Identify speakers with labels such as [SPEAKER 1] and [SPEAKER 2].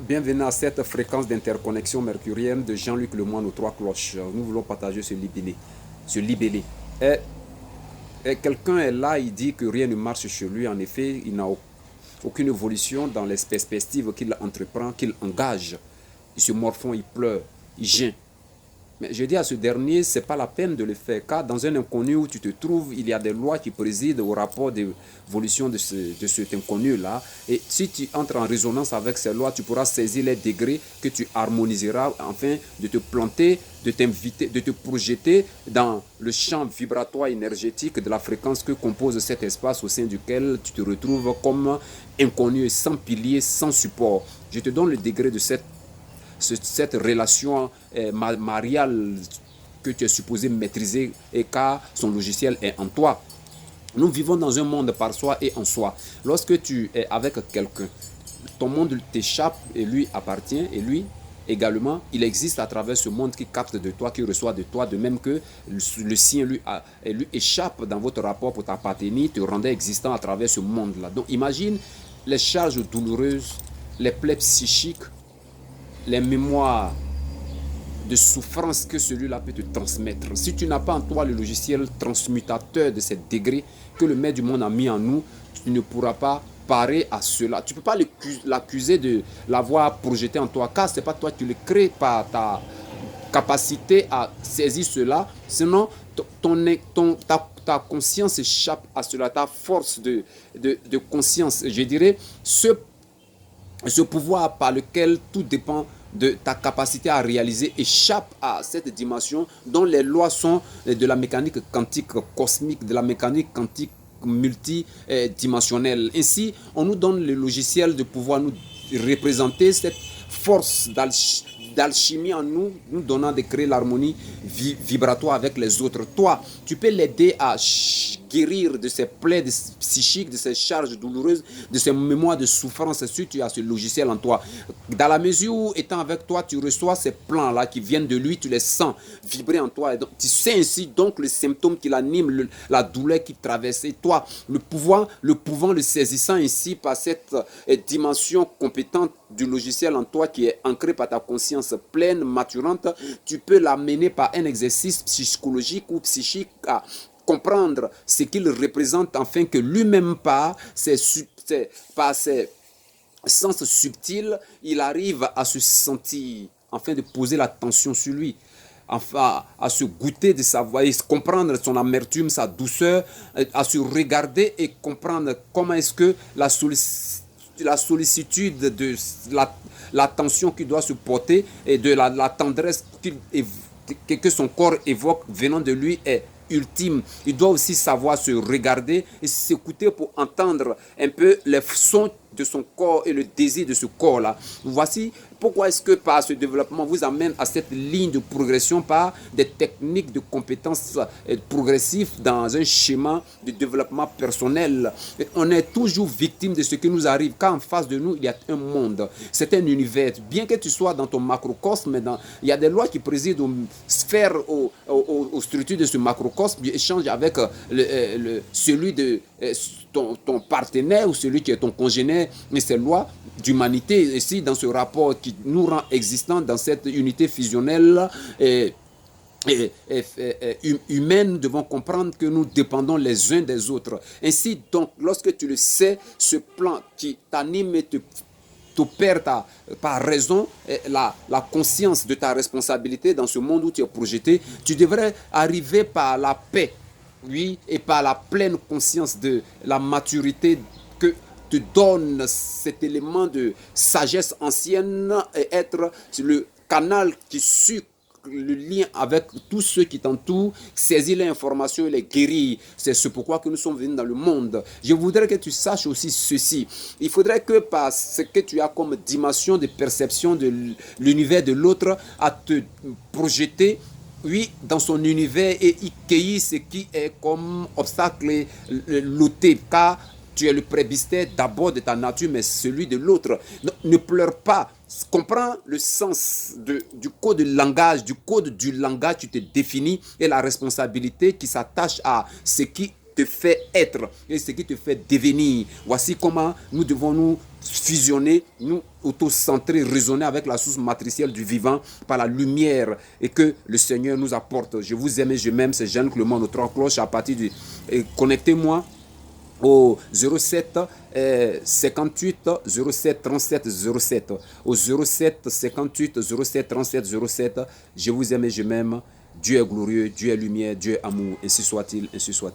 [SPEAKER 1] Bienvenue à cette fréquence d'interconnexion mercurienne de Jean-Luc Lemoine aux trois cloches. Nous voulons partager ce libellé. Ce libellé. Et quelqu'un est là, il dit que rien ne marche chez lui. En effet, il n'a aucune évolution dans les perspectives qu'il entreprend, qu'il engage. Il se morfond, il pleure, il gêne. Mais je dis à ce dernier, ce n'est pas la peine de le faire, car dans un inconnu où tu te trouves, il y a des lois qui président au rapport d'évolution de cet inconnu-là. Et si tu entres en résonance avec ces lois, tu pourras saisir les degrés que tu harmoniseras afin de te planter, de t'inviter, de te projeter dans le champ vibratoire énergétique de la fréquence que compose cet espace au sein duquel tu te retrouves comme inconnu, sans pilier, sans support. Je te donne le degré de cette relation mariale que tu es supposé maîtriser et car son logiciel est en toi. Nous vivons dans un monde par soi et en soi. Lorsque tu es avec quelqu'un, ton monde t'échappe et lui appartient et lui également, il existe à travers ce monde qui capte de toi, qui reçoit de toi, de même que le sien lui échappe dans votre rapport pour t'appartenir, te rendait existant à travers ce monde-là. Donc imagine les charges douloureuses, les plaies psychiques, les mémoires de souffrance que celui-là peut te transmettre. Si tu n'as pas en toi le logiciel transmutateur de ces degrés que le maître du monde a mis en nous, tu ne pourras pas parer à cela. Tu ne peux pas l'accuser de l'avoir projeté en toi, car ce n'est pas toi qui le crées par ta capacité à saisir cela. Sinon, ta conscience échappe à cela, ta force de conscience. Je dirais, ce pouvoir par lequel tout dépend de ta capacité à réaliser échappe à cette dimension dont les lois sont de la mécanique quantique cosmique, de la mécanique quantique multidimensionnelle. Ainsi, on nous donne le logiciel de pouvoir nous représenter cette force d'alchimie en nous, nous donnant de créer l'harmonie vibratoire avec les autres. Toi, tu peux l'aider à guérir de ses plaies psychiques, de ses charges douloureuses, de ses mémoires de souffrance, si tu as ce logiciel en toi. Dans la mesure où, étant avec toi, tu reçois ces plans-là qui viennent de lui, tu les sens vibrer en toi. Et donc, tu sais ainsi donc le symptôme qui l'anime, la douleur qui traverse. Et toi, le pouvant le saisissant ainsi par cette dimension compétente du logiciel en toi qui est ancré par ta conscience pleine, maturante, tu peux l'amener par un exercice psychologique ou psychique à comprendre ce qu'il représente afin que lui-même par ses sens subtils, il arrive à se sentir, afin de poser l'attention sur lui, enfin à se goûter de sa voix, comprendre son amertume, sa douceur, à se regarder et comprendre comment est-ce que la sollicitude de l'attention qu'il doit se porter et de la tendresse que son corps évoque venant de lui est ultime. Il doit aussi savoir se regarder et s'écouter pour entendre un peu les sons de son corps et le désir de ce corps-là. Voici pourquoi est-ce que par ce développement vous amène à cette ligne de progression par des techniques de compétences progressives dans un schéma de développement personnel. Et on est toujours victime de ce qui nous arrive, car en face de nous, il y a un monde, c'est un univers. Bien que tu sois dans ton macrocosme, il y a des lois qui président aux sphères, aux structures de ce macrocosme. Tu échanges avec celui de ton partenaire ou celui qui est ton congénère, mais ces lois d'humanité ici dans ce rapport qui nous rend existants dans cette unité fusionnelle humaine, nous devons comprendre que nous dépendons les uns des autres. Ainsi donc, lorsque tu le sais, ce plan qui t'anime et t'opère par raison la conscience de ta responsabilité dans ce monde où tu es projeté, tu devrais arriver par la paix, oui, et par la pleine conscience de la maturité que te donne cet élément de sagesse ancienne et être le canal qui suit le lien avec tous ceux qui t'entourent, saisir l'information et les guérir. C'est ce pourquoi que nous sommes venus dans le monde. Je voudrais que tu saches aussi ceci. Il faudrait que par ce que tu as comme dimension de perception de l'univers de l'autre, à te projeter, oui, dans son univers et y cueillir ce qui est comme obstacle loté, car tu es le prébistère d'abord de ta nature, mais celui de l'autre. Ne pleure pas. Comprends le sens du code du langage, tu te définis et la responsabilité qui s'attache à ce qui te fait être et ce qui te fait devenir. Voici comment nous devons nous fusionner, nous auto-centrer, raisonner avec la source matricielle du vivant par la lumière et que le Seigneur nous apporte. Je vous aime et je m'aime, c'est Jean Clément, nos trois cloches à partir du... Connectez-moi au 07 58 07 37 07 au 07 58 07 37 07. Je vous aime et je m'aime. Dieu est glorieux, Dieu est lumière, Dieu est amour. Ainsi soit-il, ainsi soit-il.